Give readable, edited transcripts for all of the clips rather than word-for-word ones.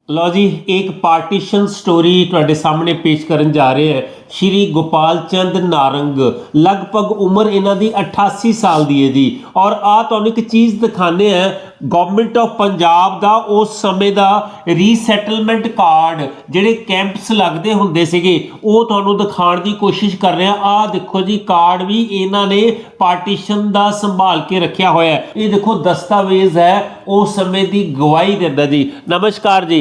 लो जी, एक partition story ਤੁਹਾਡੇ ਸਾਹਮਣੇ ਪੇਸ਼ ਕਰਨ ਜਾ ਰਹੇ ਹਾਂ। ਸ਼੍ਰੀ ਗੋਪਾਲ ਚੰਦ ਨਾਰੰਗ, ਲਗਭਗ ਉਮਰ ਇਹਨਾਂ ਦੀ 88 ਸਾਲ ਦੀ ਹੈ ਜੀ। ਔਰ ਆ ਤੁਹਾਨੂੰ ਇੱਕ ਚੀਜ਼ ਦਿਖਾਣੇ ਆ, ਗਵਰਨਮੈਂਟ ਆਫ ਪੰਜਾਬ ਦਾ ਉਸ ਸਮੇਂ ਦਾ ਰੀਸੈਟਲਮੈਂਟ ਕਾਰਡ, ਜਿਹੜੇ ਕੈਂਪਸ ਲੱਗਦੇ ਹੁੰਦੇ ਸੀਗੇ, ਉਹ ਤੁਹਾਨੂੰ ਦਿਖਾਉਣ ਦੀ ਕੋਸ਼ਿਸ਼ ਕਰ ਰਹੇ ਆ। ਆਹ ਦੇਖੋ ਜੀ, ਕਾਰਡ ਵੀ ਇਹਨਾਂ ਨੇ ਪਾਰਟੀਸ਼ਨ ਦਾ ਸੰਭਾਲ ਕੇ ਰੱਖਿਆ ਹੋਇਆ ਹੈ। ਇਹ ਦੇਖੋ दस्तावेज है उस समय की गवाही देता जी। नमस्कार जी।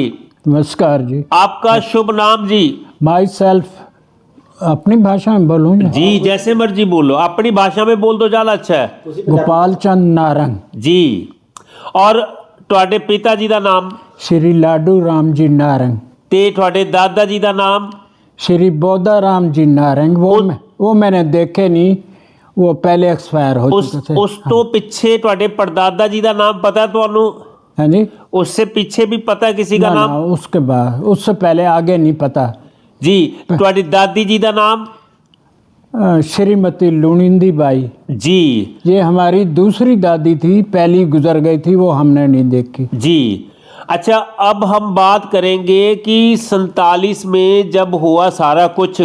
नमस्कार जी। आपका शुभ नाम जी? माई सेल्फ अपनी भाषा में बोलूँ जी, जैसे मर्जी बोलो, अपनी भाषा में बोल दो, ज़्यादा अच्छा है। गोपाल चंद नारंग जी। और ਤੁਹਾਡੇ पिता जी का नाम? श्री लाडू राम जी नारंग। ते ਤੁਹਾਡੇ दादा जी का नाम? श्री बोधा राम जी नारंग। वो मैंने देखे नहीं, वो पहले एक्सपायर हो चुके थे। उस तो पीछे ਤੁਹਾਡੇ परदादा जी का नाम पता है ਤੁਹਾਨੂੰ? हाँ जी। उससे पीछे भी पता है किसी का नाम? उसके बाद, उससे पहले आगे नहीं पता जी। ਤੁਹਾਡੀ दादी जी का नाम? श्रीमती लुणिंदी बाई जी। ये हमारी दूसरी दादी थी, पहली गुजर गई थी, वो हमने नहीं देखी जी। अच्छा, अब हम बात करेंगे कि 47 में जब हुआ सारा कुछ,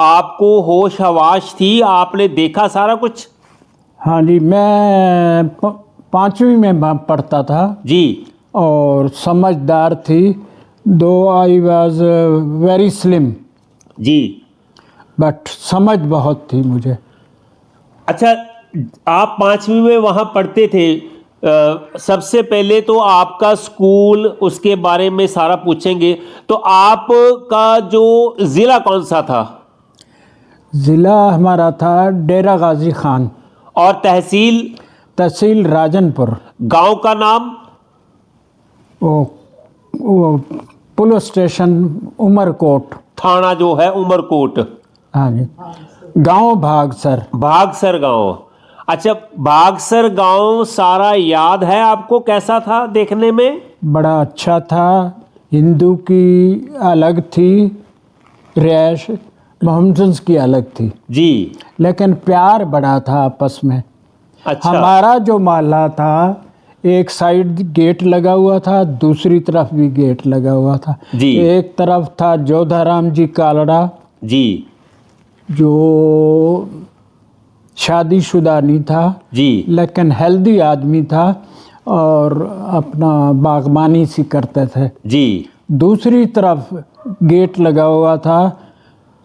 आपको होश हवाश थी, आपने देखा सारा कुछ? हाँ जी, मैं 5वीं में पढ़ता था जी। और समझदार थी, though I was very slim जी। बट समझ बहुत थी मुझे। अच्छा, आप 5वीं में वहाँ पढ़ते थे। सबसे पहले तो आपका स्कूल, उसके बारे में सारा पूछेंगे। तो आपका जो ज़िला कौन सा था? ज़िला हमारा था डेरा गाजी खान। और तहसील? तहसील राजनपुर। गांव का नाम? वो पुलिस स्टेशन उमरकोट। थाना जो है उमरकोट। हाँ जी। गांव भागसर। भागसर गांव। अच्छा, भागसर गांव सारा याद है आपको? कैसा था देखने में? बड़ा अच्छा था। हिंदू की अलग थी रिहायश, मोहम्मदन्स की अलग थी जी। लेकिन प्यार बड़ा था आपस में। अच्छा। हमारा जो मोहल्ला था, एक साइड गेट लगा हुआ था, दूसरी तरफ भी गेट लगा हुआ था जी। एक तरफ था जोधाराम जी कालड़ा जी, जो शादीशुदा नहीं था जी, लेकिन हेल्दी आदमी था और अपना बागबानी सी करते थे जी। दूसरी तरफ गेट लगा हुआ था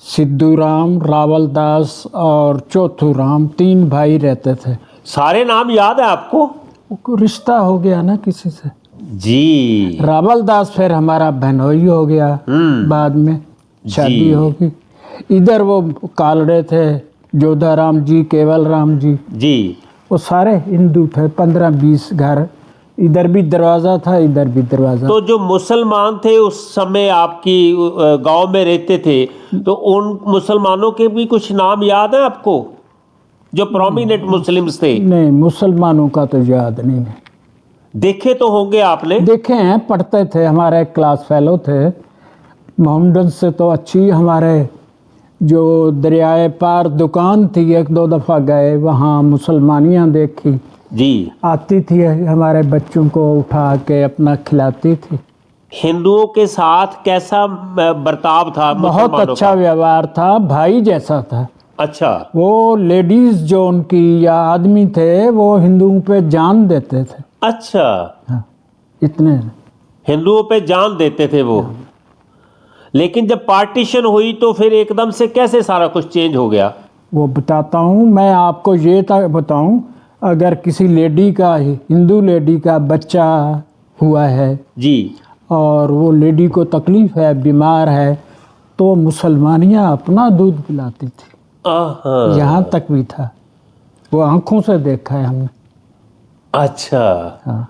सिद्धू राम, रावल दास और चौथू राम, 3 भाई रहते थे। सारे नाम याद है आपको? रिश्ता हो गया ना किसी से। जी। रावल दास फिर हमारा बहनोई हो गया, बाद में शादी होगी। इधर वो कालड़े थे, जोधाराम जी, केवल राम जी जी। वो सारे हिंदू थे। 15-20 घर, इधर भी दरवाज़ा था, इधर भी दरवाज़ा। तो जो मुसलमान थे उस समय आपकी गांव में रहते थे, तो उन मुसलमानों के भी कुछ नाम याद है आपको, जो प्रोमिनेंट मुस्लिम्स थे? नहीं, मुसलमानों का तो याद नहीं है। देखे तो होंगे आपने? देखे हैं, पढ़ते थे, हमारे क्लास फेलो थे। मोहम्मदन से तो अच्छी हमारे जो दरियाए पार दुकान थी, 1-2 दफ़ा गए वहाँ, मुसलमानियाँ देखी जी। आती थी, हमारे बच्चों को उठा के अपना खिलाती थी। हिंदुओं के साथ कैसा बर्ताव था? बहुत अच्छा व्यवहार था, भाई जैसा था। अच्छा। वो लेडीज जो उनकी या आदमी थे, वो हिंदुओं पे जान देते थे। अच्छा। हाँ, इतने हिंदुओं पे जान देते थे वो। लेकिन जब पार्टीशन हुई तो फिर एकदम से कैसे सारा कुछ चेंज हो गया? वो बताता हूँ मैं आपको। ये तक बताऊँ, अगर किसी लेडी का, हिंदू लेडी का बच्चा हुआ है जी, और वो लेडी को तकलीफ़ है, बीमार है, तो मुसलमानियाँ अपना दूध पिलाती थी। यहाँ तक भी था, वो आंखों से देखा है हमने। अच्छा। हाँ।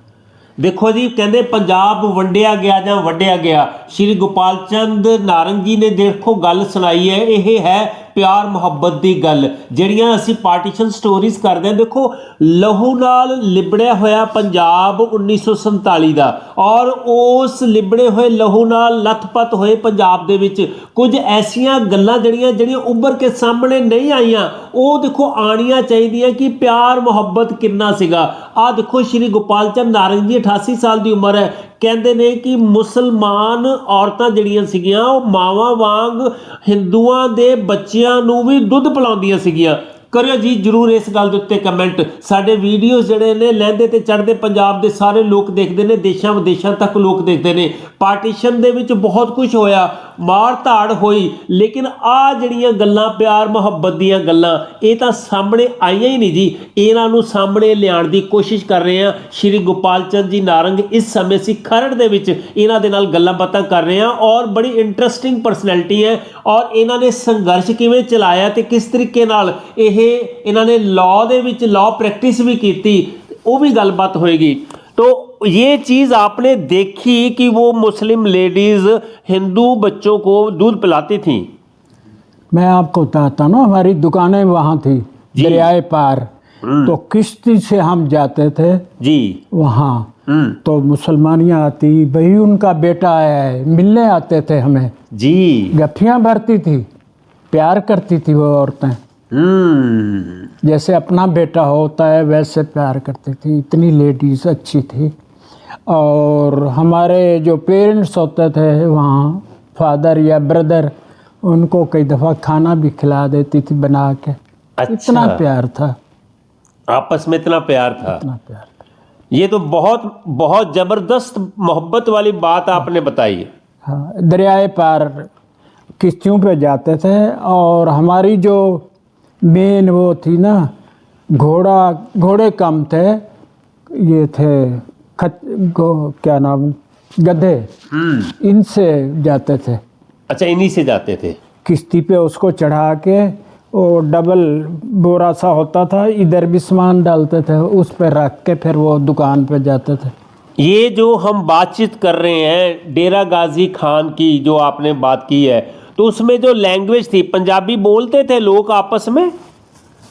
देखो जी, कहते पंजाब वंडिया गया ਜਾਂ वंडिया गया। श्री गोपाल चंद नारंग जी ने देखो गल सुनाई है। यह है ਪਿਆਰ ਮੁਹੱਬਤ ਦੀ ਗੱਲ, ਜਿਹੜੀਆਂ ਅਸੀਂ ਪਾਰਟੀਸ਼ਨ ਸਟੋਰੀਜ਼ ਕਰਦੇ ਹਾਂ। ਦੇਖੋ, ਲਹੂ ਨਾਲ ਲਿਬੜਿਆ ਹੋਇਆ ਪੰਜਾਬ 1947 ਦਾ, ਔਰ ਉਸ ਲਿਬੜੇ ਹੋਏ ਲਹੂ ਨਾਲ ਲੱਥਪੱਥ ਹੋਏ ਪੰਜਾਬ ਦੇ ਵਿੱਚ ਕੁਝ ਐਸੀਆਂ ਗੱਲਾਂ ਜਿਹੜੀਆਂ ਉੱਭਰ ਕੇ ਸਾਹਮਣੇ ਨਹੀਂ ਆਈਆਂ, ਉਹ ਦੇਖੋ ਆਉਣੀਆਂ ਚਾਹੀਦੀਆਂ ਕਿ ਪਿਆਰ ਮੁਹੱਬਤ ਕਿੰਨਾ ਸੀਗਾ। ਆਹ ਦੇਖੋ, ਸ਼੍ਰੀ ਗੋਪਾਲ ਚੰਦ ਨਾਰੰਗ ਜੀ 88 ਸਾਲ ਦੀ ਉਮਰ ਹੈ। ਕਹਿੰਦੇ ਨੇ ਕਿ ਮੁਸਲਮਾਨ ਔਰਤਾਂ ਜਿਹੜੀਆਂ ਸੀਗੀਆਂ ਉਹ ਮਾਵਾਂ ਵਾਂਗ ਹਿੰਦੂਆਂ ਦੇ ਬੱਚਿਆਂ ਨੂੰ ਵੀ ਦੁੱਧ ਪਿਲਾਉਂਦੀਆਂ ਸੀਗੀਆਂ। ਕਰਿਓ ਜੀ ਜਰੂਰ ਇਸ ਗੱਲ ਦੇ ਉੱਤੇ ਕਮੈਂਟ। ਸਾਡੇ ਵੀਡੀਓਜ਼ ਜਿਹੜੇ ਨੇ ਲਹਿੰਦੇ ਤੇ ਚੜ੍ਹਦੇ ਪੰਜਾਬ ਦੇ ਸਾਰੇ ਲੋਕ ਦੇਖਦੇ ਨੇ, ਦੇਸ਼ਾਂ ਵਿਦੇਸ਼ਾਂ ਤੱਕ ਲੋਕ ਦੇਖਦੇ ਨੇ। ਪਾਰਟੀਸ਼ਨ ਦੇ ਵਿੱਚ ਬਹੁਤ ਕੁਝ ਹੋਇਆ, ਮਾਰ ਧਾੜ ਹੋਈ, ਲੇਕਿਨ ਆਹ ਜਿਹੜੀਆਂ ਗੱਲਾਂ ਪਿਆਰ ਮੁਹੱਬਤ ਦੀਆਂ ਗੱਲਾਂ, ਇਹ ਤਾਂ ਸਾਹਮਣੇ ਆਈਆਂ ਹੀ ਨਹੀਂ ਜੀ। ਇਹਨਾਂ ਨੂੰ ਸਾਹਮਣੇ ਲਿਆਉਣ ਦੀ ਕੋਸ਼ਿਸ਼ ਕਰ ਰਹੇ ਹਾਂ। ਸ਼੍ਰੀ ਗੋਪਾਲ ਚੰਦ ਜੀ ਨਾਰੰਗ ਇਸ ਸਮੇਂ ਅਸੀਂ ਖਰੜ ਦੇ ਵਿੱਚ ਇਹਨਾਂ ਦੇ ਨਾਲ ਗੱਲਾਂ ਬਾਤਾਂ ਕਰ ਰਹੇ ਹਾਂ, ਔਰ ਬੜੀ ਇੰਟਰਸਟਿੰਗ ਪਰਸਨੈਲਿਟੀ ਹੈ, ਔਰ ਇਹਨਾਂ ਨੇ ਸੰਘਰਸ਼ ਕਿਵੇਂ ਚਲਾਇਆ ਤੇ ਕਿਸ ਤਰੀਕੇ ਨਾਲ ਇਹਨਾਂ ਨੇ ਲਾਅ ਦੇ ਵਿੱਚ ਲਾਅ ਪ੍ਰੈक्टिस भी की थी, वो भी गलबात होएगी। तो ये चीज़ आपने देखी कि वो मुस्लिम लेडीज़ हिंदू बच्चों को दूध पिलाती थी। मैं आपको बताता हूँ, हमारी दुकानें वहाँ थी दरियाए पार, तो किश्ती से हम जाते थे जी वहाँ। तो मुसलमानियाँ आती, भाई उनका बेटा आया है, मिलने आते थे हमें जी, गठियाँ भरती थी, प्यार करती थी वो औरतें, जैसे अपना बेटा होता है वैसे प्यार करती थी। इतनी लेडीज़ अच्छी थी। और हमारे जो पेरेंट्स होते थे वहाँ, फादर या ब्रदर, उनको कई दफ़ा खाना भी खिला देती थी बना के। अच्छा। इतना प्यार था, आपस में इतना प्यार था। इतना प्यार। ये तो बहुत बहुत ज़बरदस्त मोहब्बत वाली बात आपने बताई। हाँ, दरियाए पार किश्तियों पे जाते थे, और हमारी जो मेन वो थी ना, घोड़े कम थे, ये थे क्या नाम, गधे, इनसे जाते थे। अच्छा, इन्हीं से जाते थे किश्ती पे, उसको चढ़ा के, वो डबल बोरा सा होता था, इधर भी सामान डालते थे, उस पर रख के फिर वो दुकान पे जाते थे। ये जो हम बातचीत कर रहे हैं डेरा गाजी खान की, जो आपने बात की है, तो उसमें जो लैंग्वेज थी, पंजाबी बोलते थे लोग आपस में?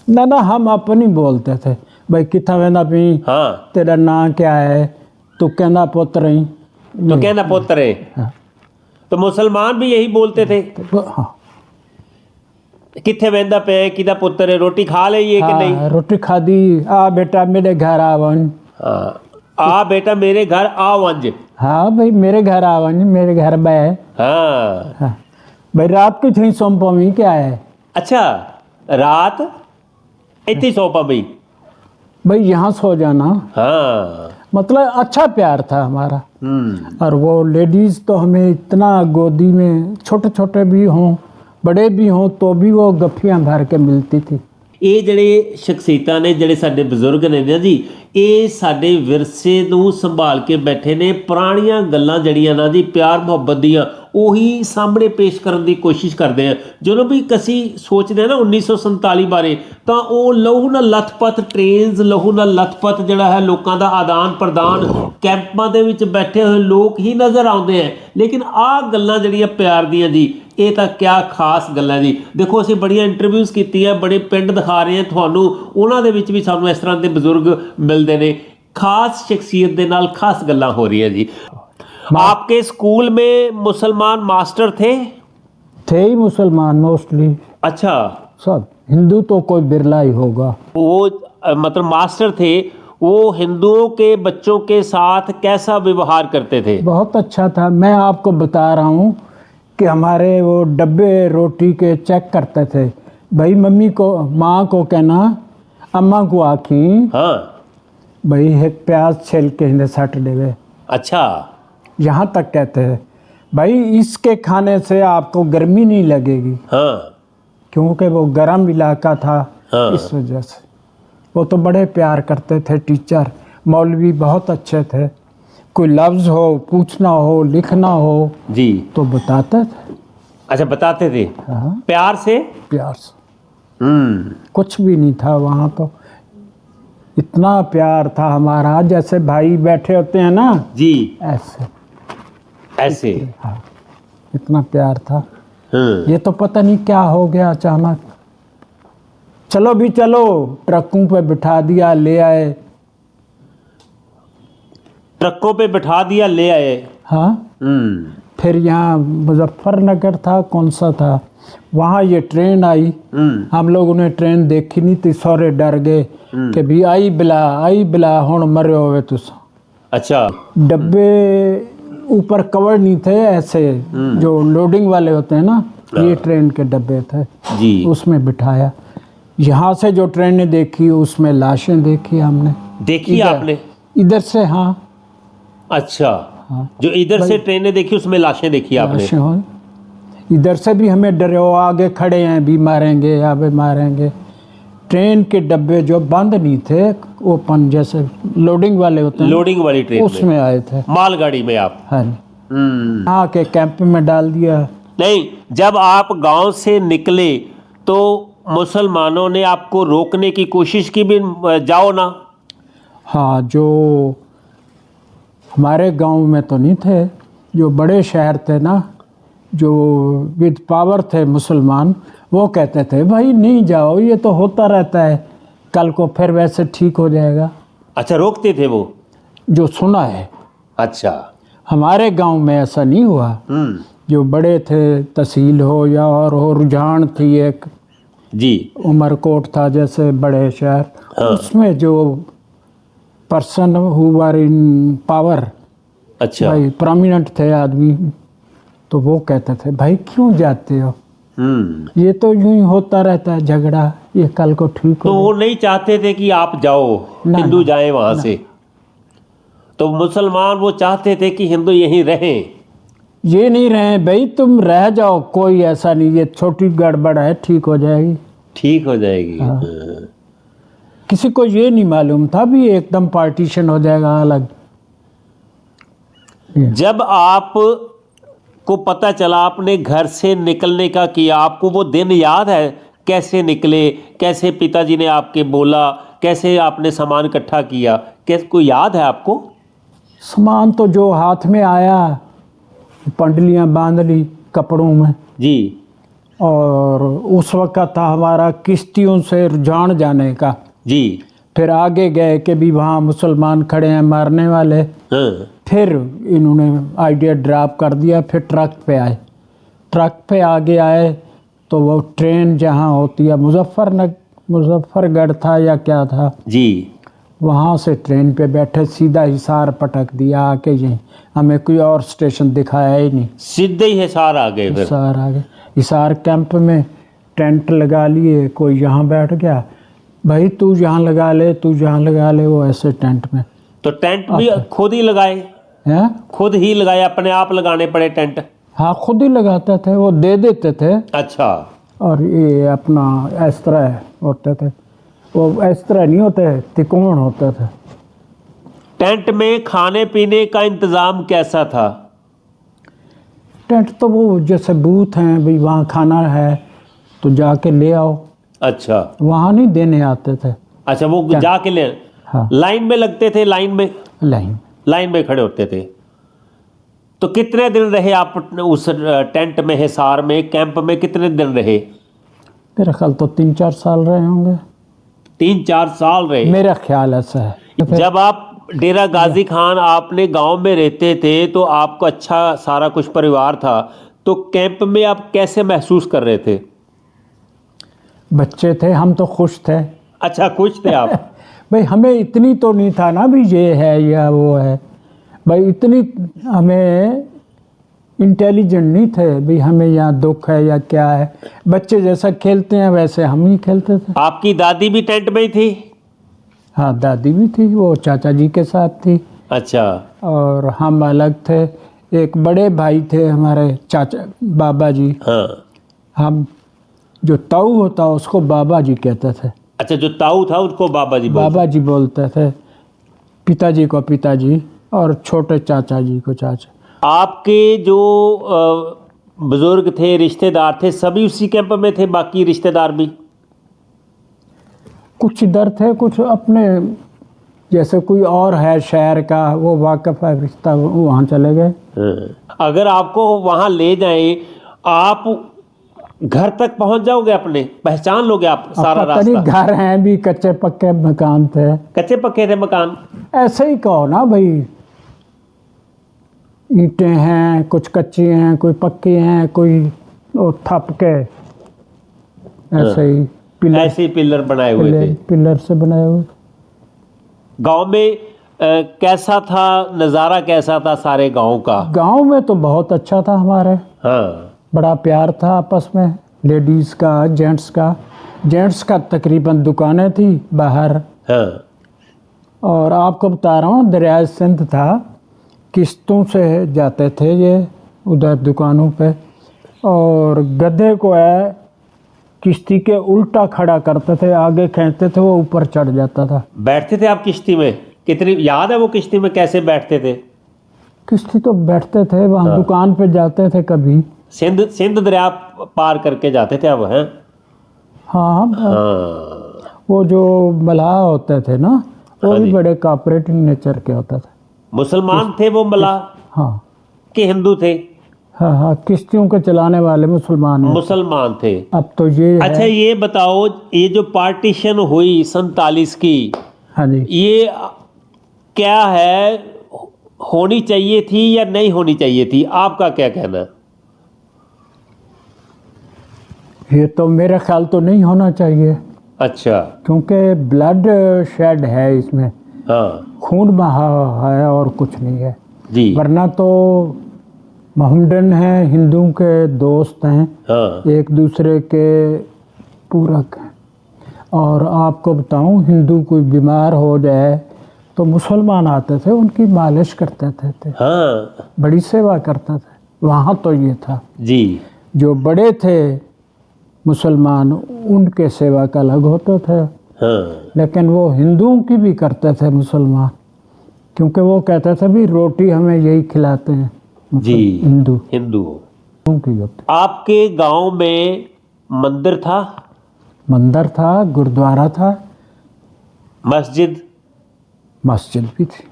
ना हम अपनी बोलते थे। भाई कितना वेंदा पी, हाँ, तेरा नाम क्या है, तू कहना पुत्र ही, तो कहना पुत्र है। हाँ। तो मुसलमान भी यही बोलते थे? हाँ, किथे वेंदा पे, किदा पुत्र है, रोटी खा लिए कि नहीं? हाँ, रोटी खा दी, आ बेटा मेरे घर आवन। हाँ, आ बेटा मेरे घर आ वंज। हाँ भाई मेरे घर आवन, मेरे घर बै। हाँ, हाँ, भाई रात को थी सोमपमी क्या है। अच्छा, रात इतनी सोपा भाई? भाई यहाँ सो जाना। हाँ, मतलब अच्छा प्यार था हमारा। और वो लेडीज़ तो हमें इतना गोदी में, छोटे छोटे भी हों बड़े भी हों, तो भी वो गफ्फियाँ भर के मिलती थी। ਇਹ ਜਿਹੜੇ ਸ਼ਖਸੀਅਤਾਂ ਨੇ, ਜਿਹੜੇ ਸਾਡੇ ਬਜ਼ੁਰਗ ਨੇ ਨਾ ਜੀ, ਇਹ ਸਾਡੇ ਵਿਰਸੇ ਨੂੰ ਸੰਭਾਲ ਕੇ ਬੈਠੇ ਨੇ। ਪੁਰਾਣੀਆਂ ਗੱਲਾਂ ਜਿਹੜੀਆਂ ਨਾ ਜੀ, ਪਿਆਰ ਮੁਹੱਬਤ ਦੀਆਂ, ਉਹੀ ਸਾਹਮਣੇ ਪੇਸ਼ ਕਰਨ ਦੀ ਕੋਸ਼ਿਸ਼ ਕਰਦੇ ਆ। ਜਦੋਂ ਵੀ ਅਸੀਂ ਸੋਚਦੇ ਆ ਨਾ 1947 ਬਾਰੇ, ਤਾਂ ਉਹ ਲਹੂ ਨਾਲ ਲੱਥਪੱਥ ਟ੍ਰੇਨਸ, ਲਹੂ ਨਾਲ ਲੱਥਪੱਥ ਜਿਹੜਾ ਹੈ ਲੋਕਾਂ ਦਾ ਆਦਾਨ ਪ੍ਰਦਾਨ, ਕੈਂਪਾਂ ਦੇ ਵਿੱਚ ਬੈਠੇ ਹੋਏ ਲੋਕ ਹੀ ਨਜ਼ਰ ਆਉਂਦੇ ਆ। ਲੇਕਿਨ ਆਹ ਗੱਲਾਂ ਜਿਹੜੀਆਂ ਪਿਆਰ ਦੀਆਂ ਜੀ, ਇਹ ਤਾਂ ਕਿਆ ਖਾਸ ਗੱਲਾਂ ਜੀ। ਦੇਖੋ, ਅਸੀਂ ਬੜੀਆਂ ਇੰਟਰਵਿਊਜ਼ ਕੀਤੀਆਂ, ਬੜੇ ਪਿੰਡ ਦਿਖਾ ਰਹੇ ਹਾਂ ਤੁਹਾਨੂੰ, ਉਹਨਾਂ ਦੇ ਵਿੱਚ ਵੀ ਸਾਨੂੰ ਇਸ ਤਰ੍ਹਾਂ ਦੇ ਬਜ਼ੁਰਗ ਮਿਲਦੇ ਨੇ। ਖਾਸ ਸ਼ਖਸੀਅਤ ਦੇ ਨਾਲ ਖਾਸ ਗੱਲਾਂ ਹੋ ਰਹੀਆਂ ਜੀ। आपके स्कूल में मुसलमान मास्टर थे? ही मुसलमान मोस्टली। अच्छा, सब हिंदू तो कोई बिरला ही होगा। वो मतलब मास्टर थे, वो हिंदुओं के बच्चों के साथ कैसा व्यवहार करते थे? बहुत अच्छा था। मैं आपको बता रहा हूँ कि हमारे वो डब्बे रोटी के चेक करते थे। भाई मम्मी को, माँ को कहना, अम्मा को आखी, हाँ भाई एक प्याज छील के इन्हें सट देवे। अच्छा, यहाँ तक कहते हैं भाई इसके खाने से आपको गर्मी नहीं लगेगी। हाँ, क्योंकि वो गर्म इलाका था। हाँ। इस वजह से वो तो बड़े प्यार करते थे। टीचर मौलवी बहुत अच्छे थे। कोई लफ्ज़ हो, पूछना हो, लिखना हो जी, तो बताते थे। अच्छा, बताते थे हाँ, प्यार से? प्यार से। कुछ भी नहीं था वहाँ, तो इतना प्यार था हमारा, जैसे भाई बैठे होते हैं ना जी, ऐसे ऐसे। हाँ, इतना प्यार था। ये तो पता नहीं क्या हो गया अचानक। चलो भी चलो, ट्रकों पे बिठा दिया, ले आए। ट्रकों पे बिठा दिया, ले आए। हाँ, फिर यहाँ मुजफ्फरनगर था, कौन सा था, वहाँ ये ट्रेन आई। हम लोगों ने ट्रेन देखी नहीं थी, सारे डर गए कि भी आई बिला हुण मरे होवे तुस। अच्छा। डब्बे ऊपर कवर नहीं थे ऐसे, जो लोडिंग वाले होते हैं ना, ये ट्रेन के डब्बे थे जी। उसमें बिठाया। यहाँ से जो ट्रेनें देखी उसमें लाशें देखी हमने। देखी आपने? इधर से, हाँ। अच्छा। हाँ। जो इधर से ट्रेनें देखी उसमें लाशें देखी आपने? लाशें हो, इधर से भी हमें डरे, वो आगे खड़े हैं भी मारेंगे या भी मारेंगे। ट्रेन के डब्बे जो बंद नहीं थे, ओपन जैसे लोडिंग वाले होते हैं, लोडिंग वाली ट्रेन उसमें आए थे, मालगाड़ी में आप? हाँ। आके कैंप में डाल दिया। नहीं, जब आप गांव से निकले तो मुसलमानों ने आपको रोकने की कोशिश की भी, जाओ ना? हाँ, जो हमारे गांव में तो नहीं थे, जो बड़े शहर थे ना, जो विद पावर थे मुसलमान, वो कहते थे भाई नहीं जाओ, ये तो होता रहता है, कल को फिर वैसे ठीक हो जाएगा। अच्छा, रोकते थे वो? जो सुना है। अच्छा। हमारे गांव में ऐसा नहीं हुआ। जो बड़े थे, तहसील हो या और हो, रुझान थी एक जी, उमरकोट था जैसे बड़े शहर, उसमें जो person who were in power, अच्छा भाई प्रोमिनेंट थे आदमी, तो वो कहते थे भाई क्यों जाते हो, ये तो यूं ही होता रहता है झगड़ा, ये कल को ठीक तो हो। वो नहीं चाहते थे कि आप जाओ, हिंदू जाए वहां से? तो मुसलमान वो चाहते थे कि हिंदू यहीं रहें? ये नहीं रहे भाई, तुम रह जाओ, कोई ऐसा नहीं, ये छोटी गड़बड़ है, ठीक हो जाएगी। ठीक हो जाएगी। हाँ। किसी को ये नहीं मालूम था भी एकदम पार्टीशन हो जाएगा अलग। जब आप को पता चला, आपने घर से निकलने का किया, आपको वो दिन याद है? कैसे निकले, कैसे पिताजी ने आपके बोला, कैसे आपने सामान इकट्ठा किया, कैसे, कोई याद है आपको? सामान तो जो हाथ में आया, पंडलियां बांध ली कपड़ों में जी। और उस वक्त था हमारा किश्तियों से रुझान जाने का। जी। फिर आगे गए कि भी वहाँ मुसलमान खड़े हैं मारने वाले। हाँ। फिर इन्होंने आइडिया ड्रॉप कर दिया, फिर ट्रक पे आए। ट्रक पे आगे आए तो वो ट्रेन जहाँ होती है, मुजफ्फरगढ़ था या क्या था जी, वहाँ से ट्रेन पे बैठे, सीधा हिसार पटक दिया आके, यहीं हमें कोई और स्टेशन दिखाया ही नहीं, सीधे ही हिसार आ गए। फिर हिसार आ गए। हिसार कैंप में टेंट लगा लिए, कोई यहाँ बैठ गया, भाई तू यहाँ लगा ले, तू यहाँ लगा ले, वो ऐसे टेंट में। तो टेंट भी खुद ही लगाए? हैं? खुद ही लगाए, अपने आप लगाने पड़े टेंट? हाँ, खुद ही लगाते थे, वो दे देते थे। अच्छा। और ये अपना इस तरह होते थे, वो इस तरह नहीं होते, तिकोण होते थे। टेंट में खाने पीने का इंतजाम कैसा था? टेंट तो वो जैसे बूथ हैं, भाई वहाँ खाना है तो जाके ले आओ। अच्छा। वहाँ नहीं देने आते थे। अच्छा, वो जाके ले? हाँ, लाइन में लगते थे? लाइन में खड़े होते थे? तो कितने दिन रहे आप उस टेंट में, हिसार में, कैंप में कितने दिन रहे? मेरा ख्याल तो 3-4 साल रहे होंगे। 3-4 साल रहे? मेरा ख्याल ऐसा है। जब आप डेरा गाजी खान आपने गांव में रहते थे तो आपको अच्छा सारा कुछ परिवार था, तो कैंप में आप कैसे महसूस कर रहे थे? बच्चे थे हम, तो खुश थे। अच्छा, खुश थे आप? भाई हमें इतनी तो नहीं था ना भी ये है या वो है, भाई इतनी हमें इंटेलिजेंट नहीं थे भाई हमें यहाँ दुख है या क्या है। बच्चे जैसा खेलते हैं वैसे हम ही खेलते थे। आपकी दादी भी टेंट में ही थी? हाँ, दादी भी थी, वो चाचा जी के साथ थी। अच्छा। और हम अलग थे। एक बड़े भाई थे हमारे चाचा, बाबा जी। हाँ। हम जो ताऊ होता उसको बाबा जी कहते थे। अच्छा, जो ताऊ था उसको बाबा जी बोलते थे। पिताजी को पिताजी और छोटे चाचा जी को चाचा। आपके जो बुजुर्ग थे, रिश्तेदार थे, सभी उसी कैंप में थे? बाकी रिश्तेदार भी? कुछ इधर थे, कुछ अपने, जैसे कोई और है शहर का, वो वाकफ है रिश्ता, वहाँ चले गए। अगर आपको वहाँ ले जाएं, आप घर तक पहुंच जाओगे, अपने पहचान लोगे आप अब सारा पता नहीं, रास्ता? घर हैं भी, कच्चे पक्के मकान थे, कच्चे पक्के थे मकान? ऐसे ही कहो ना भाई, ईंटें हैं, कुछ कच्ची हैं, कोई पक्की हैं, कोई वो थप के ऐसे ही पिलर, ऐसे ही पिलर बनाए हुए थे। पिलर से बनाए हुए। गांव में कैसा था नज़ारा, कैसा था सारे गांव का? गांव में तो बहुत अच्छा था हमारे, हाँ बड़ा प्यार था आपस में, लेडीज़ का, जेंट्स का। जेंट्स का तकरीबन दुकानें थी बाहर। हाँ। और आपको बता रहा हूँ, दरिया सिंध था, किश्तों से जाते थे ये उधर दुकानों पे, और गधे को है किश्ती के उल्टा खड़ा करते थे, आगे खींचते थे, वो ऊपर चढ़ जाता था। बैठते थे आप किश्ती में? कितनी याद है वो किश्ती में कैसे बैठते थे? किश्ती तो बैठते थे, वहाँ हाँ। दुकान पे जाते थे कभी। सिंध दरिया पार करके जाते थे अब, हैं? हाँ, हाँ। वो जो मलाह होते थे ना, वो हाँ भी जी। बड़े कॉपरेटिव नेचर के होते थे। मुसलमान थे वो मलाह हाँ कि हिंदू थे? हाँ हाँ, किश्तियों के चलाने वाले मुसलमान हैं। मुसलमान थे। अब तो ये है। अच्छा ये बताओ, ये जो पार्टीशन हुई 47 की, हाँ जी, ये क्या है, होनी चाहिए थी या नहीं होनी चाहिए थी? आपका क्या कहना? ये तो मेरा ख्याल तो नहीं होना चाहिए, अच्छा। क्योंकि ब्लड शेड है इसमें, हाँ खून बहा है और कुछ नहीं है। जी। वरना तो मोहम्मडन हैं, हिंदुओं के दोस्त हैं, हाँ एक दूसरे के पूरक हैं। और आपको बताऊं, हिंदू कोई बीमार हो जाए तो मुसलमान आते थे, उनकी मालिश करते थे, हाँ बड़ी सेवा करते थे। वहाँ तो ये था, जी। जो बड़े थे मुसलमान, उनके सेवा का अलग होते थे, हाँ लेकिन वो हिंदुओं की भी करते थे मुसलमान, क्योंकि वो कहते थे भी रोटी हमें यही खिलाते हैं जी। हिंदू हिंदू। की होती। आपके गांव में मंदिर था? मंदिर था, गुरुद्वारा था, मस्जिद? मस्जिद भी थी।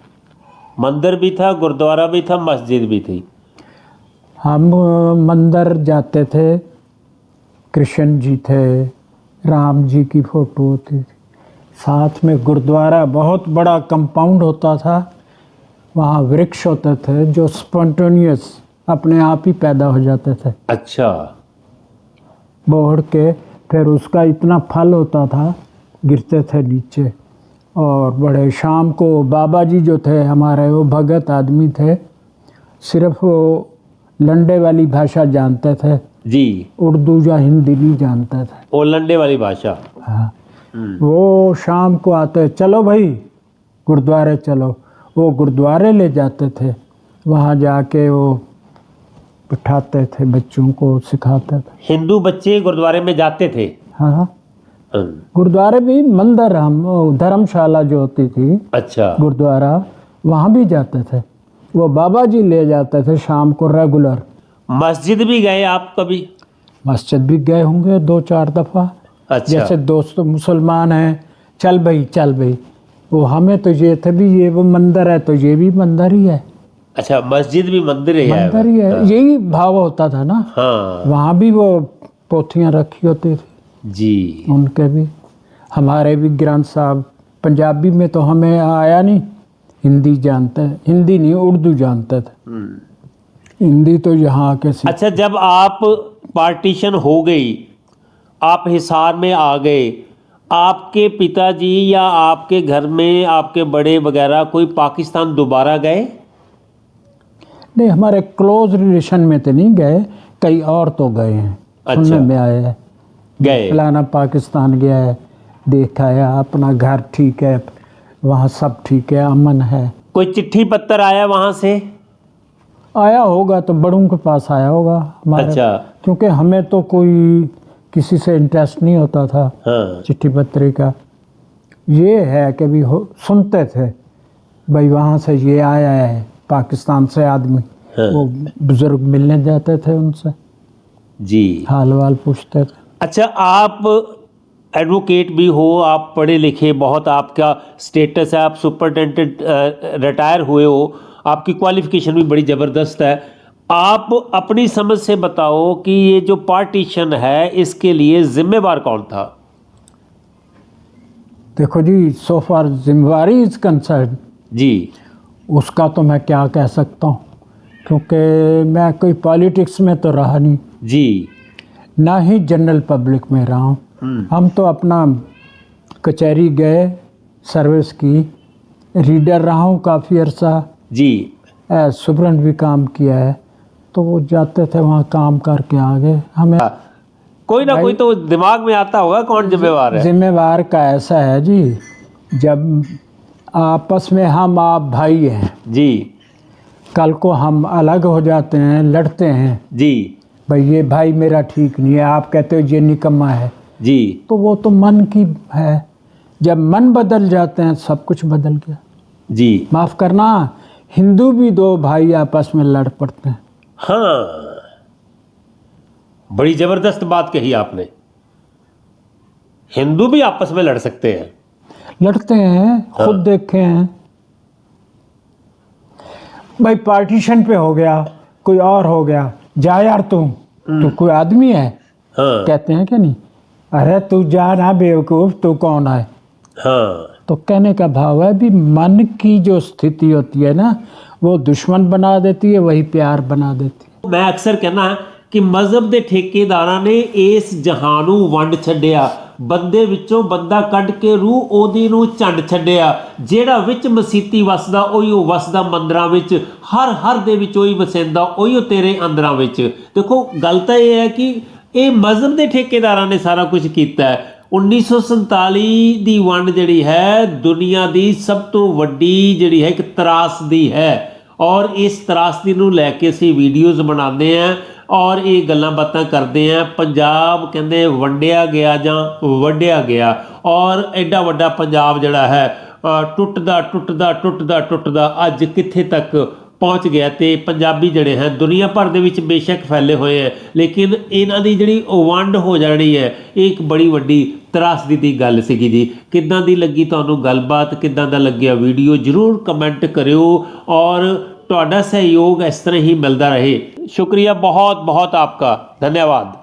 मंदिर भी था, गुरुद्वारा भी था, मस्जिद भी थी। हम मंदिर जाते थे, कृष्ण जी थे, राम जी की फोटो होती थी, साथ में गुरुद्वारा बहुत बड़ा कंपाउंड होता था, वहाँ वृक्ष होते थे जो स्पॉन्टेनियस अपने आप ही पैदा हो जाते थे, अच्छा। बोहड़ के, फिर उसका इतना फल होता था, गिरते थे नीचे। और बड़े शाम को बाबा जी जो थे हमारे, वो भगत आदमी थे, सिर्फ वो लंडे वाली भाषा जानते थे, जी। उर्दू या हिंदी नहीं जानते थे। ओ लंडे वाली भाषा। हाँ, वो शाम को आते, चलो भाई गुरुद्वारे चलो, वो गुरुद्वारे ले जाते थे, वहाँ जाके वो बिठाते थे, बच्चों को सिखाते थे। हिंदू बच्चे गुरुद्वारे में जाते थे? हाँ हाँ, हम्म, गुरुद्वारे भी, मंदिर, हम वो धर्मशाला जो होती थी, अच्छा। गुरुद्वारा, वहाँ भी जाते थे, वो बाबा जी ले जाते थे शाम को रेगुलर। मस्जिद भी गए आप कभी? मस्जिद भी गए होंगे 2-4 दफ़ा। अच्छा। जैसे दोस्त मुसलमान हैं, चल भाई चल भाई, वो हमें तो ये थे भी, ये वो मंदिर है तो ये भी मंदिर ही है, अच्छा, मस्जिद भी मंदिर ही है? मंदिर ही है, हाँ। यही भाव होता था ना। हाँ वहाँ भी वो पोथियाँ रखी होती थी, जी। उनके भी। हमारे भी ग्रंथ साहब, पंजाबी में तो हमें आया नहीं, हिंदी जानते, हिंदी नहीं उर्दू जानते थे, हिंदी तो यहाँ के सीख। अच्छा, जब आप पार्टीशन हो गई, आप हिसार में आ गए, आपके पिताजी या आपके घर में आपके बड़े वगैरह कोई पाकिस्तान दोबारा गए? नहीं, हमारे क्लोज रिलेशन में तो नहीं गए, कई और तो गए हैं, अच्छा। सुनने में आया है, गए? फलाना पाकिस्तान गया है, देखा है, अपना घर ठीक है, वहाँ सब ठीक है, अमन है। कोई चिट्ठी पत्र आया वहाँ से? आया होगा तो बड़ों के पास आया होगा हमारे। अच्छा। क्योंकि हमें तो कोई किसी से इंटरेस्ट नहीं होता था हाँ चिट्ठी पत्री का। ये है कि भी सुनते थे भाई वहाँ से ये आया है पाकिस्तान से आदमी, हाँ। वो बुजुर्ग मिलने जाते थे, उनसे जी। हाल वाल पूछते थे। अच्छा, आप एडवोकेट भी हो, आप पढ़े लिखे बहुत, आपका स्टेटस है, आप सुपरिटेंडेंट रिटायर हुए हो, आपकी क्वालिफिकेशन भी बड़ी ज़बरदस्त है। आप अपनी समझ से बताओ कि ये जो पार्टीशन है इसके लिए जिम्मेवार कौन था? देखो जी, सो फार जिम्मेवारी इज कंसर्न, जी उसका तो मैं क्या कह सकता हूँ, क्योंकि मैं कोई पॉलिटिक्स में तो रहा नहीं, जी। ना ही जनरल पब्लिक में रहा हूँ। हम तो अपना कचहरी गए, सर्विस की, रीडर रहा हूँ काफ़ी अरसा, जी सुपरंट भी काम किया है, तो वो जाते थे वहाँ काम करके आ गए। हमें कोई ना कोई तो दिमाग में आता होगा कौन जिम्मेवार है। जिम्मेवार का ऐसा है जी, जब आपस में हम आप भाई हैं, जी कल को हम अलग हो जाते हैं, लड़ते हैं, जी भाई ये भाई मेरा ठीक नहीं है, आप कहते हो ये निकम्मा है, जी तो वो तो मन की है। जब मन बदल जाते हैं सब कुछ बदल गया। जी। माफ़ करना, हिंदू भी दो भाई आपस में लड़ पड़ते हैं। हाँ, बड़ी जबरदस्त बात कही आपने। हिंदू भी आपस में लड़ सकते हैं। लड़ते हैं, खुद देखे हैं भाई। पार्टीशन पे हो गया, कोई और हो गया, जा यार तू कोई आदमी है, हाँ कहते हैं कि नहीं? अरे तू जा ना बेवकूफ़, तू कौन है? हाँ तो कहने का भाव है भी मन की जो स्थिति होती है ना, वो दुश्मन बना देती है, वही प्यार बना देती है। मैं अक्सर कहना कि मजहब के ठेकेदारां ने इस जहां नूं वंड छड्डिया, बंदे विचों बंदा कढ के रूह ओदी नूं झंड छड्डिया, जेड़ा विच मसीती वसदा ओही वसदा मंदरां विच, हर हर दे विच ओही वसेंदा ओही तेरे अंदरां विच। देखो गल तां इह है कि ਇਹ ਮਜ਼ਹਬ ਦੇ ਠੇਕੇਦਾਰਾਂ ਨੇ ਸਾਰਾ ਕੁਝ ਕੀਤਾ ਹੈ। 1947 ਦੀ ਵੰਡ ਜਿਹੜੀ ਹੈ ਦੁਨੀਆ ਦੀ ਸਭ ਤੋਂ ਵੱਡੀ ਜਿਹੜੀ ਹੈ ਇੱਕ ਤਰਾਸਦੀ ਹੈ, ਔਰ ਇਸ ਤਰਾਸਦੀ ਨੂੰ ਲੈ ਕੇ ਅਸੀਂ ਵੀਡੀਓਜ਼ ਬਣਾਉਂਦੇ ਹਾਂ ਔਰ ਇਹ ਗੱਲਾਂ ਬਾਤਾਂ ਕਰਦੇ ਹਾਂ। ਪੰਜਾਬ ਕਹਿੰਦੇ ਵੰਡਿਆ ਗਿਆ ਜਾਂ ਵੱਢਿਆ ਗਿਆ, ਔਰ ਐਡਾ ਵੱਡਾ ਪੰਜਾਬ ਜਿਹੜਾ ਹੈ ਟੁੱਟਦਾ ਟੁੱਟਦਾ ਟੁੱਟਦਾ ਟੁੱਟਦਾ ਅੱਜ ਕਿੱਥੇ ਤੱਕ पहुँच गया। तो पंजाबी जड़े हैं दुनिया भर दे विच बेशक फैले हुए हैं, लेकिन इन्हां दी जिहड़ी वंड हो जानी है एक बड़ी वड्डी त्रासदी दी गल सीगी जी। किदां दी लगी तुहानूं गलबात, किदां दा लग्गिया वीडियो, जरूर कमेंट करियो और तुहाडा सहयोग इस तरह ही मिलता रहे। शुक्रिया बहुत बहुत आपका, धन्यवाद।